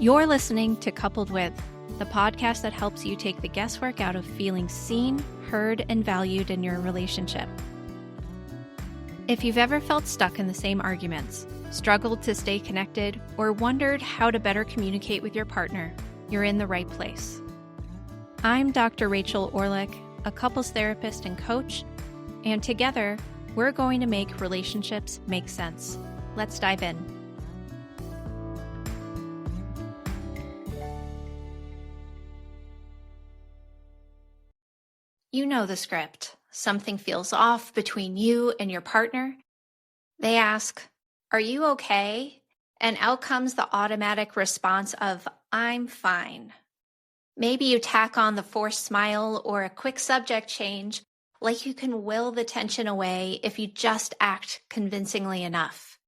You're listening to Coupled With, the podcast that helps you take the guesswork out of feeling seen, heard, and valued in your relationship. If you've ever felt stuck in the same arguments, struggled to stay connected, or wondered how to better communicate with your partner, you're in the right place. I'm Dr. Rachel Orlick, a couples therapist and coach, and together, we're going to make relationships make sense. Let's dive in. You know the script. Something feels off between you and your partner. They ask, "Are you okay?" And out comes the automatic response of, "I'm fine." Maybe you tack on the forced smile or a quick subject change, like you can will the tension away if you just act convincingly enough.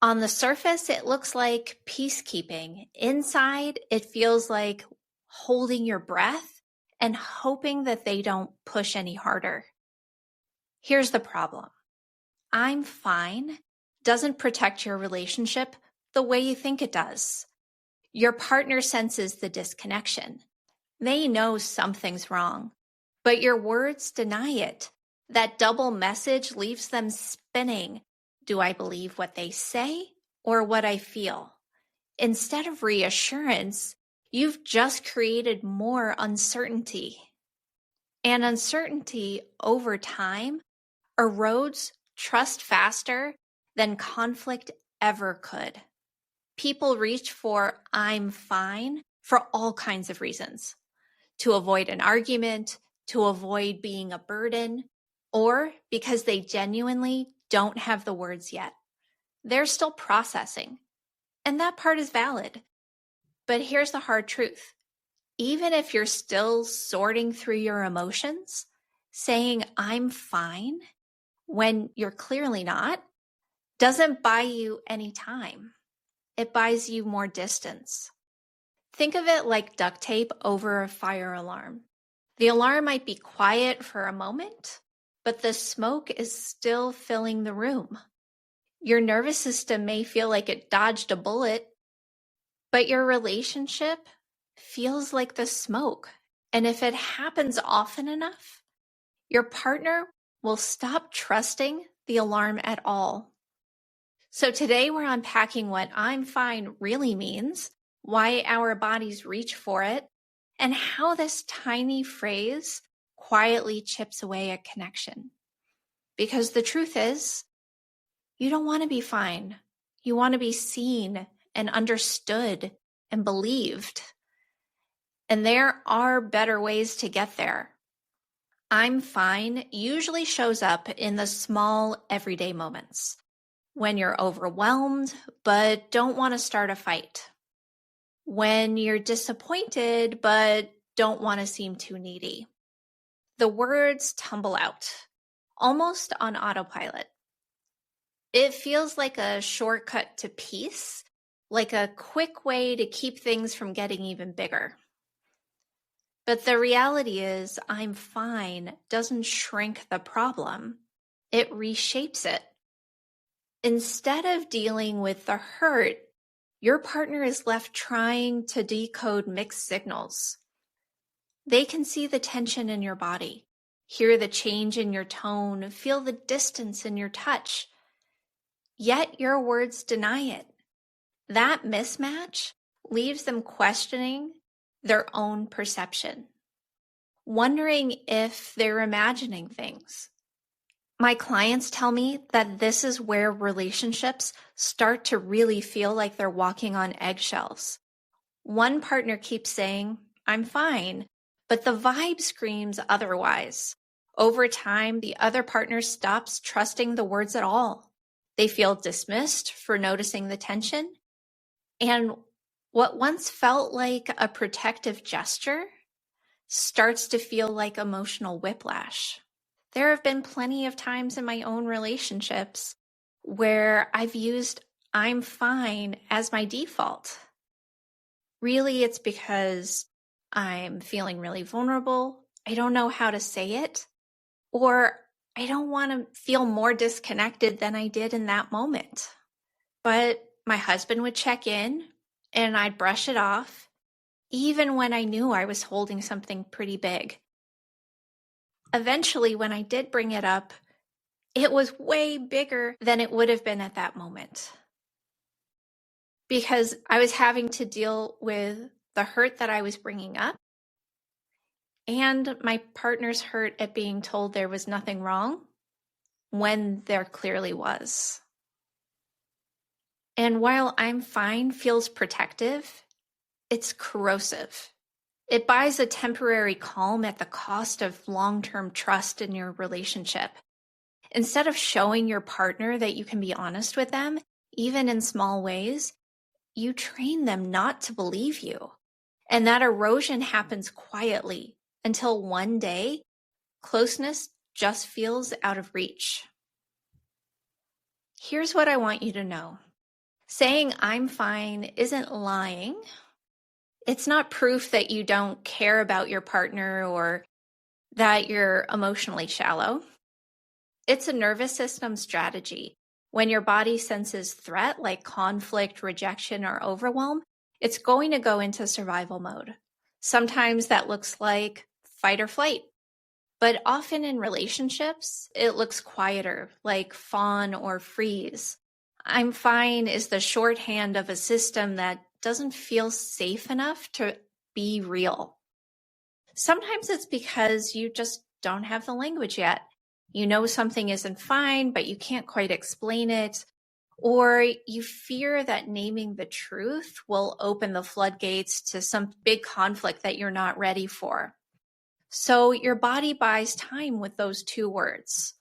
On the surface, it looks like peacekeeping. Inside, it feels like holding your breath and hoping that they don't push any harder. Here's the problem. "I'm fine" doesn't protect your relationship the way you think it does. Your partner senses the disconnection. They know something's wrong, but your words deny it. That double message leaves them spinning. Do I believe what they say or what I feel? Instead of reassurance, you've just created more uncertainty. And uncertainty over time erodes trust faster than conflict ever could. People reach for "I'm fine" for all kinds of reasons. To avoid an argument, to avoid being a burden, or because they genuinely don't have the words yet. They're still processing, and that part is valid. But here's the hard truth. Even if you're still sorting through your emotions, saying "I'm fine" when you're clearly not, doesn't buy you any time. It buys you more distance. Think of it like duct tape over a fire alarm. The alarm might be quiet for a moment, but the smoke is still filling the room. Your nervous system may feel like it dodged a bullet, but your relationship feels like the smoke. And if it happens often enough, your partner will stop trusting the alarm at all. So today we're unpacking what "I'm fine" really means, why our bodies reach for it, and how this tiny phrase quietly chips away at connection. Because the truth is, you don't want to be fine. You want to be seen and understood and believed. And there are better ways to get there. "I'm fine" usually shows up in the small, everyday moments. When you're overwhelmed, but don't want to start a fight. When you're disappointed, but don't want to seem too needy. The words tumble out, almost on autopilot. It feels like a shortcut to peace, like a quick way to keep things from getting even bigger. But the reality is, "I'm fine" doesn't shrink the problem. It reshapes it. Instead of dealing with the hurt, your partner is left trying to decode mixed signals. They can see the tension in your body, hear the change in your tone, feel the distance in your touch. Yet your words deny it. That mismatch leaves them questioning their own perception, wondering if they're imagining things. My clients tell me that this is where relationships start to really feel like they're walking on eggshells. One partner keeps saying, "I'm fine," but the vibe screams otherwise. Over time, the other partner stops trusting the words at all. They feel dismissed for noticing the tension. And what once felt like a protective gesture starts to feel like emotional whiplash. There have been plenty of times in my own relationships where I've used "I'm fine" as my default. Really, it's because I'm feeling really vulnerable, I don't know how to say it, or I don't want to feel more disconnected than I did in that moment. But my husband would check in, and I'd brush it off, even when I knew I was holding something pretty big. Eventually, when I did bring it up, it was way bigger than it would have been at that moment, because I was having to deal with the hurt that I was bringing up and my partner's hurt at being told there was nothing wrong when there clearly was. And while I'm fine feels protective, it's corrosive. It buys a temporary calm at the cost of long-term trust in your relationship. Instead of showing your partner that you can be honest with them, even in small ways, you train them not to believe you. And that erosion happens quietly until one day, closeness just feels out of reach. Here's what I want you to know. Saying I'm fine isn't lying. It's not proof that you don't care about your partner or that you're emotionally shallow. It's a nervous system strategy. When your body senses threat like conflict, rejection, or overwhelm, it's going to go into survival mode. Sometimes that looks like fight or flight, but often in relationships, it looks quieter, like fawn or freeze. I'm fine is the shorthand of a system that doesn't feel safe enough to be real. Sometimes it's because you just don't have the language yet. You know something isn't fine, but you can't quite explain it. Or you fear that naming the truth will open the floodgates to some big conflict that you're not ready for. So your body buys time with those two words,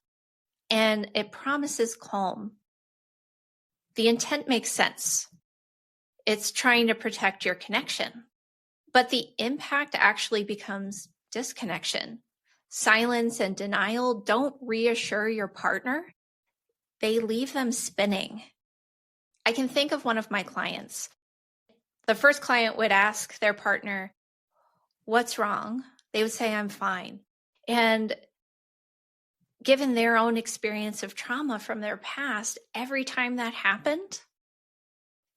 and it promises calm. The intent makes sense. It's trying to protect your connection, but the impact actually becomes disconnection. Silence and denial don't reassure your partner. They leave them spinning. I can think of one of my clients. The first client would ask their partner, "What's wrong?" They would say, "I'm fine." And given their own experience of trauma from their past, every time that happened,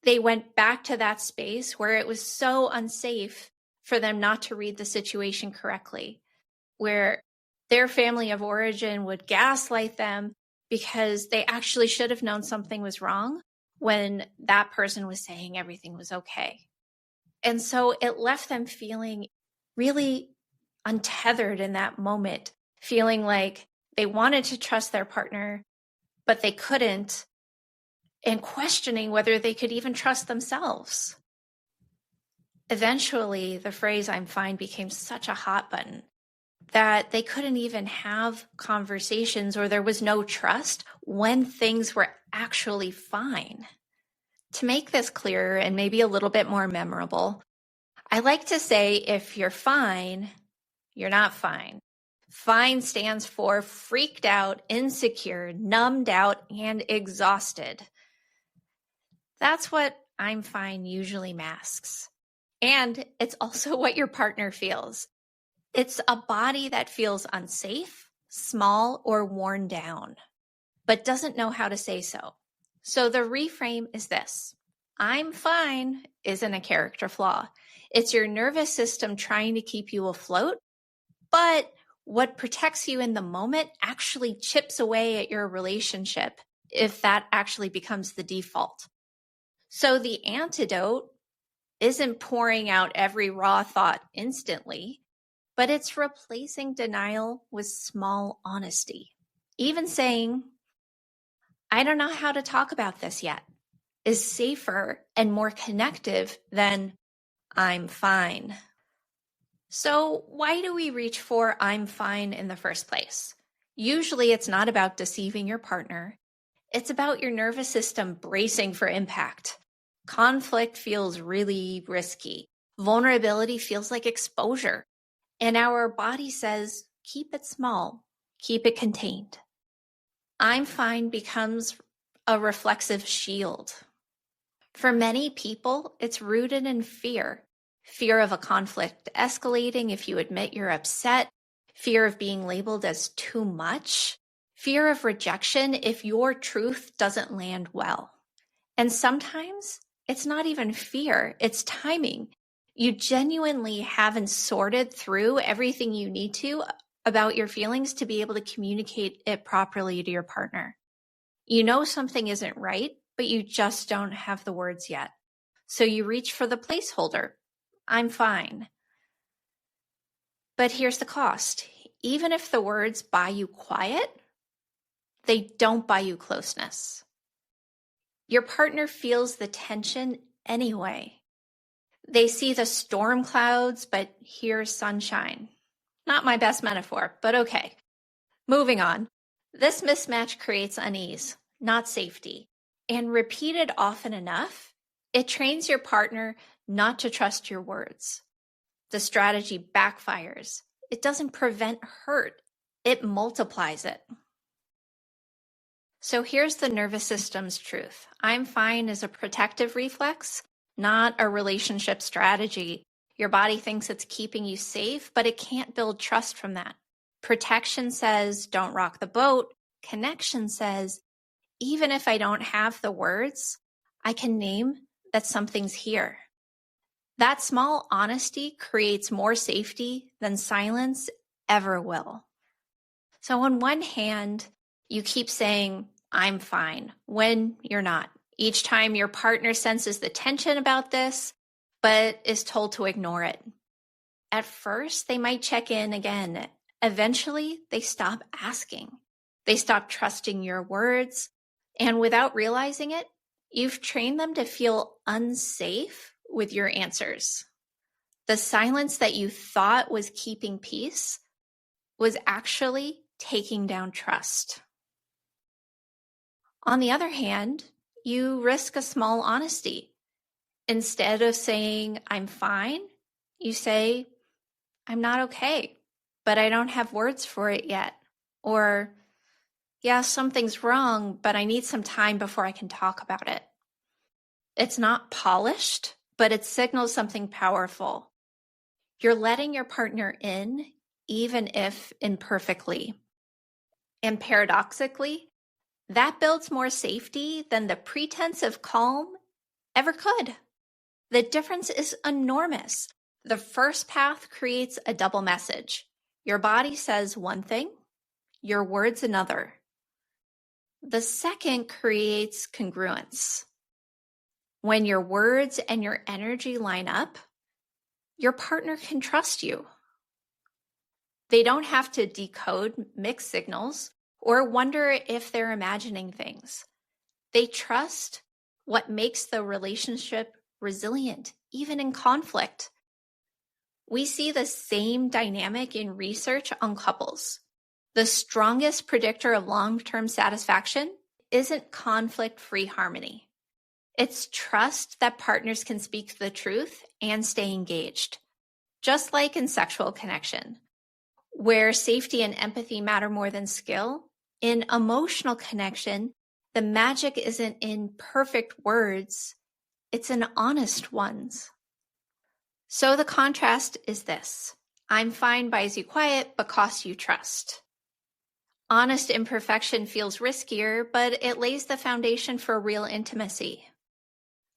they went back to that space where it was so unsafe for them not to read the situation correctly, where their family of origin would gaslight them because they actually should have known something was wrong when that person was saying everything was okay. And so it left them feeling really untethered in that moment, feeling like they wanted to trust their partner, but they couldn't, and questioning whether they could even trust themselves. Eventually, the phrase "I'm fine" became such a hot button that they couldn't even have conversations, or there was no trust when things were actually fine. To make this clearer and maybe a little bit more memorable, I like to say if you're fine, you're not fine. Fine stands for freaked out, insecure, numbed out, and exhausted. That's what I'm fine usually masks. And it's also what your partner feels. It's a body that feels unsafe, small, or worn down, but doesn't know how to say so. So the reframe is this: I'm fine isn't a character flaw. It's your nervous system trying to keep you afloat, but what protects you in the moment actually chips away at your relationship if that actually becomes the default. So the antidote isn't pouring out every raw thought instantly, but it's replacing denial with small honesty. Even saying, "I don't know how to talk about this yet," is safer and more connective than "I'm fine." So why do we reach for "I'm fine" in the first place? Usually it's not about deceiving your partner. It's about your nervous system bracing for impact. Conflict feels really risky. Vulnerability feels like exposure. And our body says, keep it small, keep it contained. "I'm fine" becomes a reflexive shield. For many people, it's rooted in fear. Fear of a conflict escalating if you admit you're upset, fear of being labeled as too much, fear of rejection if your truth doesn't land well. And sometimes It's not even fear, it's timing. You genuinely haven't sorted through everything you need to about your feelings to be able to communicate it properly to your partner. You know something isn't right, but you just don't have the words yet. So you reach for the placeholder. I'm fine. But here's the cost. Even if the words buy you quiet, they don't buy you closeness. Your partner feels the tension anyway. They see the storm clouds, but hear sunshine. Not my best metaphor, but okay. Moving on. This mismatch creates unease, not safety. And repeated often enough, it trains your partner not to trust your words. The strategy backfires. It doesn't prevent hurt, it multiplies it. So here's the nervous system's truth. I'm fine is a protective reflex, not a relationship strategy. Your body thinks it's keeping you safe, but it can't build trust from that. Protection says, don't rock the boat. Connection says, even if I don't have the words, I can name that something's here. That small honesty creates more safety than silence ever will. So on one hand, you keep saying, I'm fine, when you're not. Each time your partner senses the tension about this, but is told to ignore it. At first, they might check in again. Eventually, they stop asking. They stop trusting your words. And without realizing it, you've trained them to feel unsafe with your answers. The silence that you thought was keeping peace was actually taking down trust. On the other hand, you risk a small honesty. Instead of saying, I'm fine, you say, I'm not okay, but I don't have words for it yet. Or, yeah, something's wrong, but I need some time before I can talk about it. It's not polished, but it signals something powerful. You're letting your partner in, even if imperfectly. And paradoxically, that builds more safety than the pretense of calm ever could. The difference is enormous. The first path creates a double message. Your body says one thing, your words another. The second creates congruence. When your words and your energy line up, your partner can trust you. They don't have to decode mixed signals or wonder if they're imagining things. They trust what makes the relationship resilient, even in conflict. We see the same dynamic in research on couples. The strongest predictor of long-term satisfaction isn't conflict-free harmony. It's trust that partners can speak the truth and stay engaged. Just like in sexual connection, where safety and empathy matter more than skill, in emotional connection, the magic isn't in perfect words, it's in honest ones. So the contrast is this. I'm fine buys you quiet, but costs you trust. Honest imperfection feels riskier, but it lays the foundation for real intimacy.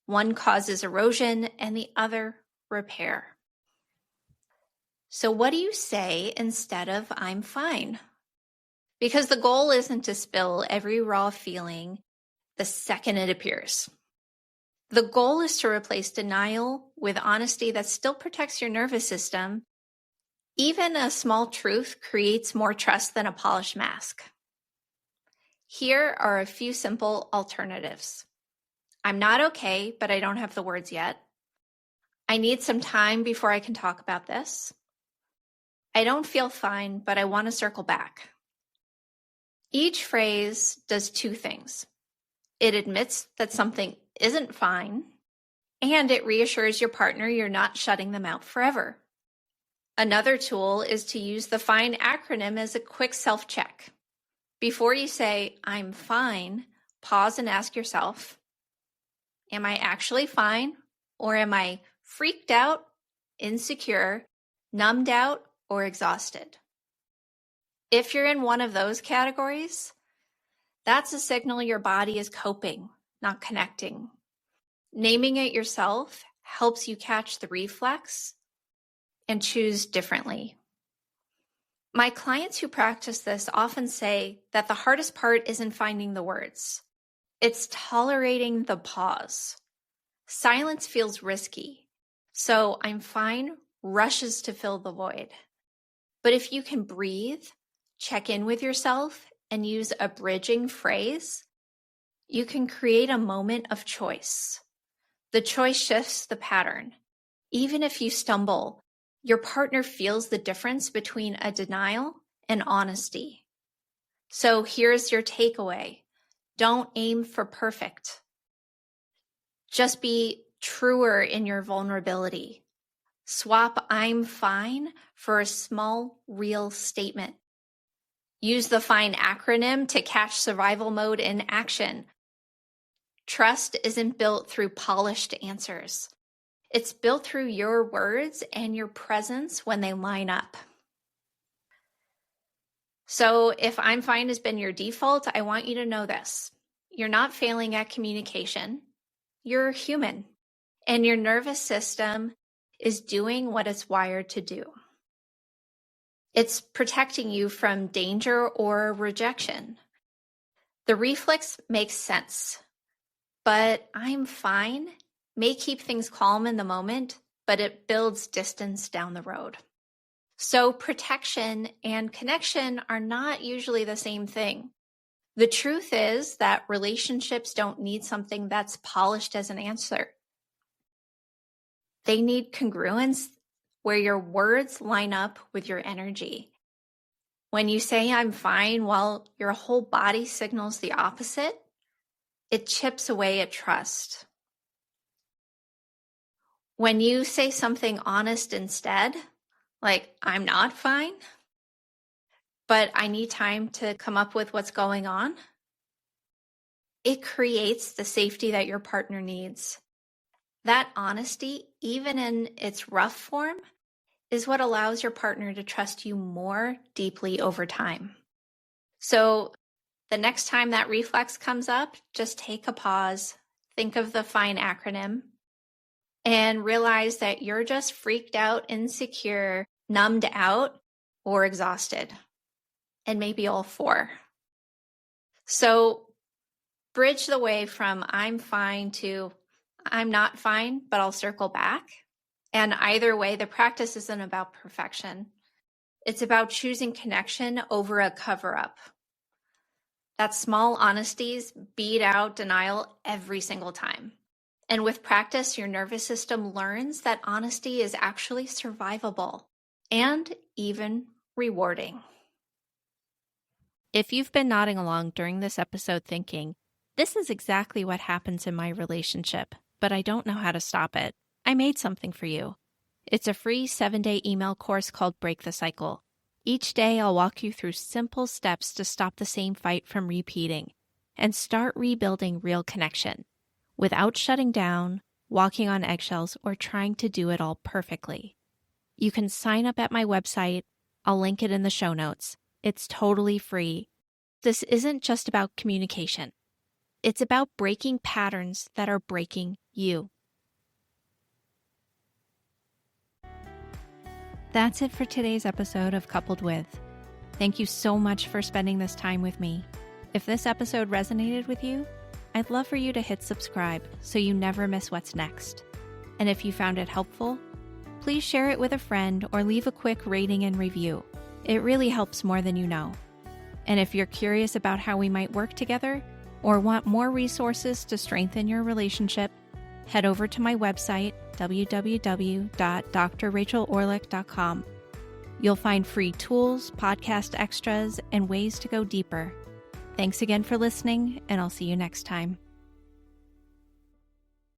One causes erosion and the other repair. So what do you say instead of I'm fine? Because the goal isn't to spill every raw feeling the second it appears. The goal is to replace denial with honesty that still protects your nervous system. Even a small truth creates more trust than a polished mask. Here are a few simple alternatives. I'm not okay, but I don't have the words yet. I need some time before I can talk about this. I don't feel fine, but I want to circle back. Each phrase does two things. It admits that something isn't fine, and it reassures your partner you're not shutting them out forever. Another tool is to use the FINE acronym as a quick self-check. Before you say, I'm fine, pause and ask yourself, am I actually fine, or am I freaked out, insecure, numbed out, or exhausted? If you're in one of those categories, that's a signal your body is coping, not connecting. Naming it yourself helps you catch the reflex and choose differently. My clients who practice this often say that the hardest part isn't finding the words. It's tolerating the pause. Silence feels risky, so I'm fine rushes to fill the void. But if you can breathe, check in with yourself, and use a bridging phrase, you can create a moment of choice. The choice shifts the pattern. Even if you stumble, your partner feels the difference between a denial and honesty. So here's your takeaway. Don't aim for perfect. Just be truer in your vulnerability. Swap "I'm fine" for a small, real statement. Use the FINE acronym to catch survival mode in action. Trust isn't built through polished answers. It's built through your words and your presence when they line up. So if "I'm fine" has been your default, I want you to know this. You're not failing at communication. You're human. And your nervous system is doing what it's wired to do. It's protecting you from danger or rejection. The reflex makes sense, but "I'm fine" may keep things calm in the moment, but it builds distance down the road. So protection and connection are not usually the same thing. The truth is that relationships don't need something that's polished as an answer. They need congruence where your words line up with your energy. When you say "I'm fine" while your whole body signals the opposite, it chips away at trust. When you say something honest instead, like "I'm not fine, but I need time to come up with what's going on," it creates the safety that your partner needs. That honesty, even in its rough form, is what allows your partner to trust you more deeply over time. So the next time that reflex comes up, just take a pause, think of the FINE acronym, and realize that you're just freaked out, insecure, numbed out, or exhausted, and maybe all four. So bridge the way from "I'm fine" to "I'm not fine, but I'll circle back." And either way, the practice isn't about perfection. It's about choosing connection over a cover-up. That small honesties beat out denial every single time. And with practice, your nervous system learns that honesty is actually survivable and even rewarding. If you've been nodding along during this episode thinking, "This is exactly what happens in my relationship, but I don't know how to stop it," I made something for you. It's a free 7-day email course called Break the Cycle. Each day I'll walk you through simple steps to stop the same fight from repeating and start rebuilding real connection without shutting down, walking on eggshells, or trying to do it all perfectly. You can sign up at my website. I'll link it in the show notes. It's totally free. This isn't just about communication. It's about breaking patterns that are breaking you. That's it for today's episode of Coupled With. Thank you so much for spending this time with me. If this episode resonated with you, I'd love for you to hit subscribe so you never miss what's next. And if you found it helpful, please share it with a friend or leave a quick rating and review. It really helps more than you know. And if you're curious about how we might work together or want more resources to strengthen your relationship, head over to my website, www.drrachelorlick.com. You'll find free tools, podcast extras, and ways to go deeper. Thanks again for listening, and I'll see you next time.